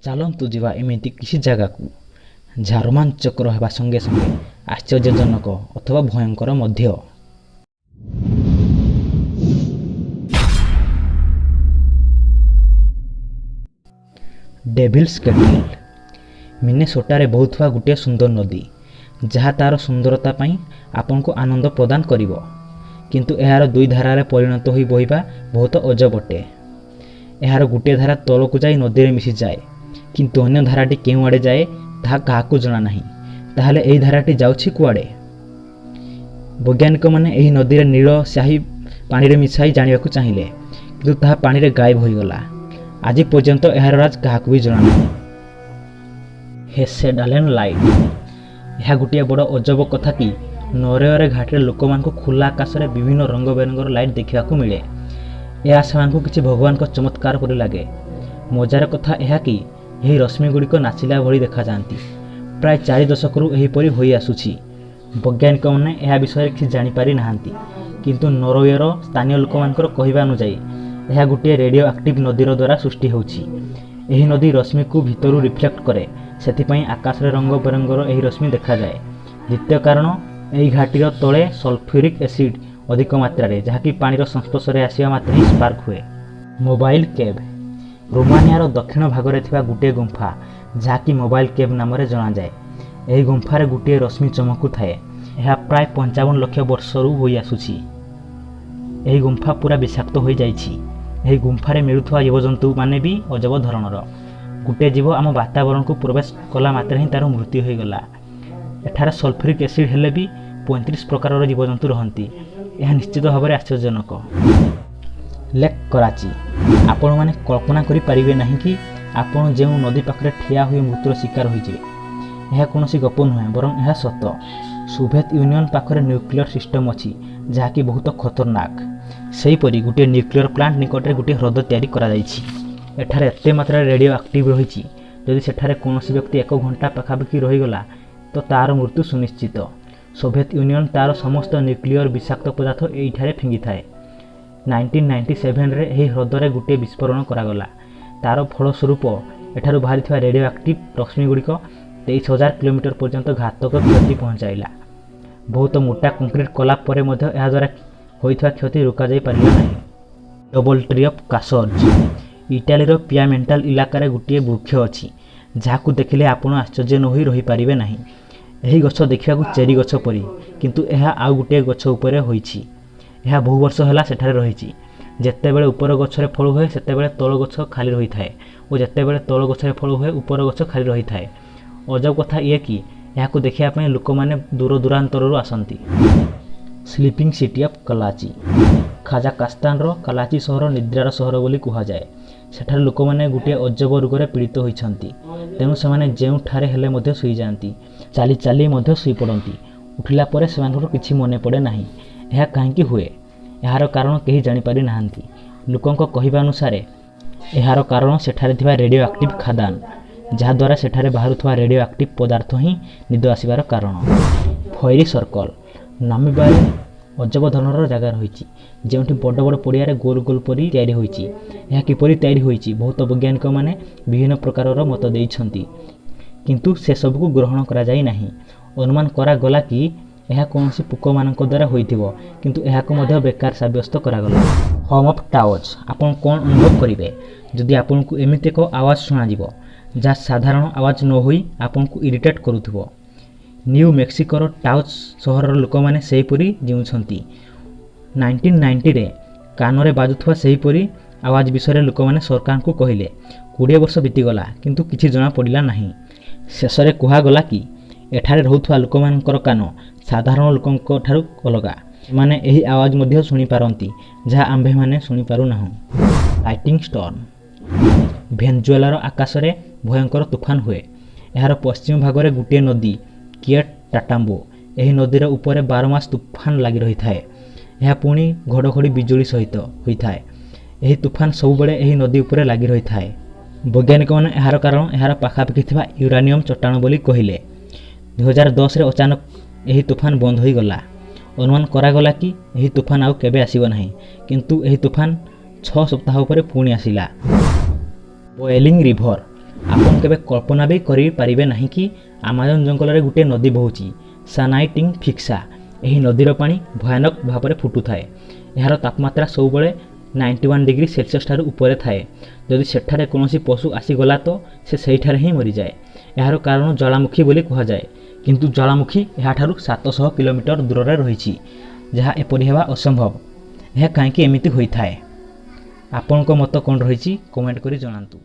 ଚାଲନ୍ତୁ ଯିବା ଏମିତି କିଛି ଜାଗାକୁ ଯାହା ରୋମାଞ୍ଚକର ହେବା ସଙ୍ଗେ ସଙ୍ଗେ ଆଶ୍ଚର୍ଯ୍ୟଜନକ ଅଥବା ଭୟଙ୍କର ମଧ୍ୟ। ଡେଭିଲ୍ସ କେଟଲ୍ ମିନେସୋଟାରେ ବହୁଥିବା ଗୋଟିଏ ସୁନ୍ଦର ନଦୀ, ଯାହା ତା'ର ସୁନ୍ଦରତା ପାଇଁ ଆପଣଙ୍କୁ ଆନନ୍ଦ ପ୍ରଦାନ କରିବ, କିନ୍ତୁ ଏହାର ଦୁଇ ଧାରାରେ ପରିଣତ ହୋଇ ବହିବା ବହୁତ ଅଜବ ଅଟେ। ଏହାର ଗୋଟିଏ ଧାରା ତଳକୁ ଯାଇ ନଦୀରେ ମିଶିଯାଏ, କିନ୍ତୁ ଅନ୍ୟ ଧାରାଟି କେଉଁଆଡ଼େ ଯାଏ ତାହା କାହାକୁ ଜଣା ନାହିଁ। ତାହେଲେ ଏହି ଧାରାଟି ଯାଉଛି କୁଆଡ଼େ? ବୈଜ୍ଞାନିକମାନେ ଏହି ନଦୀରେ ନୀଳ ସ୍ୟାହି ପାଣିରେ ମିଶାଇ ଜାଣିବାକୁ ଚାହିଁଲେ, କିନ୍ତୁ ତାହା ପାଣିରେ ଗାୟବ ହୋଇଗଲା। ଆଜି ପର୍ଯ୍ୟନ୍ତ ଏହାର ରାଜ କାହାକୁ ବି ଜଣା ନାହିଁ। ହେସେଡାଲେନ୍ ଲାଇଟ୍। ଏହା ଗୋଟିଏ ବଡ଼ ଅଜବ କଥା କି ନରୱେର ଘାଟିରେ ଲୋକମାନଙ୍କୁ ଖୋଲା ଆକାଶରେ ବିଭିନ୍ନ ରଙ୍ଗ ବେରଙ୍ଗର ଲାଇଟ୍ ଦେଖିବାକୁ ମିଳେ। ଏହା ସେମାନଙ୍କୁ କିଛି ଭଗବାନଙ୍କ ଚମତ୍କାର ପରି ଲାଗେ। ମଜାର କଥା ଏହା କି ଏହି ରଶ୍ମିଗୁଡ଼ିକ ନାଚିଲା ଭଳି ଦେଖାଯାଆନ୍ତି। ପ୍ରାୟ 4 ଦଶକରୁ ଏହିପରି ହୋଇ ଆସୁଛି। ବୈଜ୍ଞାନିକମାନେ ଏହା ବିଷୟରେ କିଛି ଜାଣିପାରି ନାହାନ୍ତି, କିନ୍ତୁ ନରୱେର ସ୍ଥାନୀୟ ଲୋକମାନଙ୍କର କହିବା ଅନୁଯାୟୀ ଏହା ଗୋଟିଏ ରେଡ଼ିଓ ଆକ୍ଟିଭ୍ ନଦୀର ଦ୍ୱାରା ସୃଷ୍ଟି ହେଉଛି। ଏହି ନଦୀ ରଶ୍ମିକୁ ଭିତରୁ ରିଫ୍ଲେକ୍ଟ କରେ, ସେଥିପାଇଁ ଆକାଶରେ ରଙ୍ଗ ବେରଙ୍ଗର ଏହି ରଶ୍ମି ଦେଖାଯାଏ। ଦ୍ୱିତୀୟ କାରଣ, ଏହି ଘାଟିର ତଳେ ସଲଫ୍ୟୁରିକ୍ ଏସିଡ୍ ଅଧିକ ମାତ୍ରାରେ, ଯାହାକି ପାଣିର ସଂସ୍ପର୍ଶରେ ଆସିବା ମାତ୍ରେ ହିଁ ସ୍ପାର୍କ ହୁଏ। Mobile cave. ରୋମାନିଆର ଦକ୍ଷିଣ ଭାଗରେ ଥିବା ଗୋଟିଏ ଗୁମ୍ଫା, ଯାହାକି ମୋବାଇଲ କେଭ୍ ନାମରେ ଜଣାଯାଏ। ଏହି ଗୁମ୍ଫାରେ ଗୋଟିଏ ରଶ୍ମି ଚମକୁଥାଏ। ଏହା ପ୍ରାୟ 55 ଲକ୍ଷ ବର୍ଷରୁ ହୋଇ ଆସୁଛି। ଏହି ଗୁମ୍ଫା ପୁରା ବିଷାକ୍ତ ହୋଇଯାଇଛି। ଏହି ଗୁମ୍ଫାରେ ମିଳୁଥିବା ଜୀବଜନ୍ତୁମାନେ ବି ଅଜବ ଧରଣର। ଗୋଟିଏ ଜୀବ ଆମ ବାତାବରଣକୁ ପ୍ରବେଶ କଲା ମାତ୍ରେ ହିଁ ତା'ର ମୃତ୍ୟୁ ହୋଇଗଲା। ଏଠାରେ ସଲଫ୍ୟୁରିକ୍ ଏସିଡ୍ ହେଲେ ବି 35 ପ୍ରକାରର ଜୀବଜନ୍ତୁ ରହନ୍ତି। ଏହା ନିଶ୍ଚିତ ଭାବରେ ଆଶ୍ଚର୍ଯ୍ୟଜନକ। ଲେକ୍ କରାଚି। ଆପଣମାନେ କଳ୍ପନା କରିପାରିବେ ନାହିଁ କି ଆପଣ ଯେଉଁ ନଦୀ ପାଖରେ ଠିଆ ହୋଇ ମୃତ୍ୟୁର ଶିକାର ହୋଇଯିବେ। ଏହା କୌଣସି ଗପ ନୁହେଁ, ବରଂ ଏହା ସତ। ସୋଭିଏତ୍ ୟୁନିୟନ ପାଖରେ ନ୍ୟୁକ୍ଲିୟର ସିଷ୍ଟମ୍ ଅଛି, ଯାହାକି ବହୁତ ଖତରନାକ। ସେହିପରି ଗୋଟିଏ ନ୍ୟୁକ୍ଲିୟର ପ୍ଲାଣ୍ଟ ନିକଟରେ ଗୋଟିଏ ହ୍ରଦ ତିଆରି କରାଯାଇଛି। ଏଠାରେ ଏତେ ମାତ୍ରାରେ ରେଡ଼ିଓ ଆକ୍ଟିଭ୍ ରହିଛି, ଯଦି ସେଠାରେ କୌଣସି ବ୍ୟକ୍ତି 1 ଘଣ୍ଟା ପାଖାପାଖି ରହିଗଲା ତ ତା'ର ମୃତ୍ୟୁ ସୁନିଶ୍ଚିତ। ସୋଭିଏତ୍ ୟୁନିୟନ ତା'ର ସମସ୍ତ ନ୍ୟୁକ୍ଲିୟର ବିଷାକ୍ତ ପଦାର୍ଥ ଏଇଠାରେ ଫିଙ୍ଗିଥାଏ। 1997ରେ ଏହି ହ୍ରଦରେ ଗୋଟିଏ ବିସ୍ଫୋରଣ କରାଗଲା। ତା'ର ଫଳସ୍ୱରୂପ ଏଠାରୁ ବାହାରିଥିବା ରେଡ଼ିଓ ଆକ୍ଟିଭ୍ ରଶ୍ମିଗୁଡ଼ିକ 23,000 କିଲୋମିଟର ପର୍ଯ୍ୟନ୍ତ ଘାତକ କ୍ଷତି ପହଞ୍ଚାଇଲା। ବହୁତ ମୋଟା କଂକ୍ରିଟ୍ କଲା ପରେ ମଧ୍ୟ ଏହାଦ୍ୱାରା ହୋଇଥିବା କ୍ଷତି ରୋକାଯାଇ ପାରିଲା ନାହିଁ। Double tree of Casorzo. ଇଟାଲୀର ପିଆମେଣ୍ଟାଲ ଇଲାକାରେ ଗୋଟିଏ ବୃକ୍ଷ ଅଛି, ଯାହାକୁ ଦେଖିଲେ ଆପଣ ଆଶ୍ଚର୍ଯ୍ୟ ନ ହୋଇ ରହିପାରିବେ ନାହିଁ। ଏହି ଗଛ ଦେଖିବାକୁ ଚେରି ଗଛ ପରି, କିନ୍ତୁ ଏହା ଆଉ ଗୋଟିଏ ଗଛ ଉପରେ ହୋଇଛି। ଏହା ବହୁ ବର୍ଷ ହେଲା ସେଠାରେ ରହିଛି। ଯେତେବେଳେ ଉପର ଗଛରେ ଫଳ ହୁଏ ସେତେବେଳେ ତଳ ଗଛ ଖାଲି ରହିଥାଏ, ଓ ଯେତେବେଳେ ତଳ ଗଛରେ ଫଳ ହୁଏ ଉପର ଗଛ ଖାଲି ରହିଥାଏ। ଅଜବ କଥା ଇଏ କି ଏହାକୁ ଦେଖିବା ପାଇଁ ଲୋକମାନେ ଦୂର ଦୂରାନ୍ତରରୁ ଆସନ୍ତି। Sleeping city of Kalachi. କାଜାକସ୍ତାନର କଲାଚି ସହର ନିଦ୍ରାର ସହର ବୋଲି କୁହାଯାଏ। ସେଠାରେ ଲୋକମାନେ ଗୋଟିଏ ଅଜବ ରୋଗରେ ପୀଡ଼ିତ ହୋଇଛନ୍ତି, ତେଣୁ ସେମାନେ ଯେଉଁଠାରେ ହେଲେ ମଧ୍ୟ ଶୋଇଯାଆନ୍ତି। ଚାଲି ଚାଲି ମଧ୍ୟ ଶୋଇପଡ଼ନ୍ତି। ଉଠିଲା ପରେ ସେମାନଙ୍କର କିଛି ମନେ ପଡ଼େ ନାହିଁ। ଏହା କାହିଁକି ହୁଏ? ଏହାର କାରଣ କେହି ଜାଣିପାରି ନାହାନ୍ତି। ଲୋକଙ୍କ କହିବା ଅନୁସାରେ ଏହାର କାରଣ ସେଠାରେ ଥିବା ରେଡ଼ିଓ ଆକ୍ଟିଭ୍ ଖାଦାନ, ଯାହାଦ୍ୱାରା ସେଠାରେ ବାହାରୁଥିବା ରେଡ଼ିଓ ଆକ୍ଟିଭ୍ ପଦାର୍ଥ ହିଁ ନିଦ ଆସିବାର କାରଣ। ଫଏରୀ ସର୍କଲ୍। ନାମିବିଆରେ ଅଜବ ଧରଣର ଜାଗା ରହିଛି, ଯେଉଁଠି ବଡ଼ ବଡ଼ ପଡ଼ିଆରେ ଗୋଲ ଗୋଲ ପରି ତିଆରି ହୋଇଛି। ଏହା କିପରି ତିଆରି ହୋଇଛି, ବହୁତ ବୈଜ୍ଞାନିକମାନେ ବିଭିନ୍ନ ପ୍ରକାରର ମତ ଦେଇଛନ୍ତି, କିନ୍ତୁ ସେସବୁକୁ ଗ୍ରହଣ କରାଯାଇ ନାହିଁ। ଅନୁମାନ କରାଗଲା କି ଏହା କୌଣସି ପୋକମାନଙ୍କ ଦ୍ୱାରା ହୋଇଥିବ, କିନ୍ତୁ ଏହାକୁ ମଧ୍ୟ ବେକାର ସାବ୍ୟସ୍ତ କରାଗଲା। ହମ୍ ଅଫ୍ ଟାଓଜ୍। ଆପଣ କ'ଣ ଅନୁଭବ କରିବେ ଯଦି ଆପଣଙ୍କୁ ଏମିତି ଏକ ଆୱାଜ ଶୁଣାଯିବ, ଯାହା ସାଧାରଣ ଆୱାଜ ନ ହୋଇ ଆପଣଙ୍କୁ ଇରିଟେଟ୍ କରୁଥିବ? ନ୍ୟୁ ମେକ୍ସିକୋର ଟାଓଜ୍ ସହରର ଲୋକମାନେ ସେହିପରି ଜିଉଁଛନ୍ତି। 1990ରେ କାନରେ ବାଜୁଥିବା ସେହିପରି ଆୱାଜ ବିଷୟରେ ଲୋକମାନେ ସରକାରଙ୍କୁ କହିଲେ। 20 ବର୍ଷ ବିତିଗଲା, କିନ୍ତୁ କିଛି ଜଣାପଡ଼ିଲା ନାହିଁ। ଶେଷରେ କୁହାଗଲା କି ଏଠାରେ ରହୁଥିବା ଲୋକମାନଙ୍କର କାନ ସାଧାରଣ ଲୋକଙ୍କ ଠାରୁ ଅଲଗା। ସେମାନେ ଏହି ଆୱାଜ ମଧ୍ୟ ଶୁଣିପାରନ୍ତି, ଯାହା ଆମ୍ଭେମାନେ ଶୁଣିପାରୁନାହୁଁ। Lighting storm. ଭେନେଜୁଏଲାର ଆକାଶରେ ଭୟଙ୍କର ତୁଫାନ ହୁଏ। ଏହାର ପଶ୍ଚିମ ଭାଗରେ ଗୋଟିଏ ନଦୀ, କିଏଟ୍ ଟାଟାମ୍ବୋ। ଏହି ନଦୀର ଉପରେ 12 ମାସ ତୁଫାନ ଲାଗି ରହିଥାଏ। ଏହା ପୁଣି ଘଡ଼ଘଡ଼ି ବିଜୁଳି ସହିତ ହୋଇଥାଏ। ଏହି ତୁଫାନ ସବୁବେଳେ ଏହି ନଦୀ ଉପରେ ଲାଗି ରହିଥାଏ। ବୈଜ୍ଞାନିକମାନେ ଏହାର କାରଣ ଏହାର ପାଖାପାଖି ଥିବା ୟୁରାନିୟମ୍ ଚଟାଣ ବୋଲି କହିଲେ। 2010ରେ ଅଚାନକ ଏହି ତୁଫାନ ବନ୍ଦ ହୋଇଗଲା। ଅନୁମାନ କରାଗଲା କି ଏହି ତୁଫାନ ଆଉ କେବେ ଆସିବ ନାହିଁ, କିନ୍ତୁ ଏହି ତୁଫାନ 6 ସପ୍ତାହ ପରେ ପୁଣି ଆସିଲା। ବୋଏଲିଂ ରିଭର। ଆପଣ କେବେ କଳ୍ପନା ବି କରିପାରିବେ ନାହିଁ କି ଆମାଜନ ଜଙ୍ଗଲରେ ଗୋଟିଏ ନଦୀ ବହୁଛି, ସାନାଇଟିଂ ଫିକ୍ସା। ଏହି ନଦୀର ପାଣି ଭୟାନକ ଭାବରେ ଫୁଟୁଥାଏ। ଏହାର ତାପମାତ୍ରା ସବୁବେଳେ 91 ଡିଗ୍ରୀ ସେଲସିୟସ୍ ଠାରୁ ଉପରେ ଥାଏ। ଯଦି ସେଠାରେ କୌଣସି ପଶୁ ଆସିଗଲା ତ ସେ ସେହିଠାରେ ହିଁ ମରିଯାଏ। ଏହାର କାରଣ ଜ୍ୱାଳାମୁଖୀ ବୋଲି କୁହାଯାଏ, କିନ୍ତୁ ଜ୍ୱାଳାମୁଖୀ ଏହାଠାରୁ 700 କିଲୋମିଟର ଦୂରରେ ରହିଛି, ଯାହା ଏପରି ହେବା ଅସମ୍ଭବ। ଏହା କାହିଁକି ଏମିତି ହୋଇଥାଏ? ଆପଣଙ୍କ ମତ କ'ଣ ରହିଛି କମେଣ୍ଟ କରି ଜଣାନ୍ତୁ।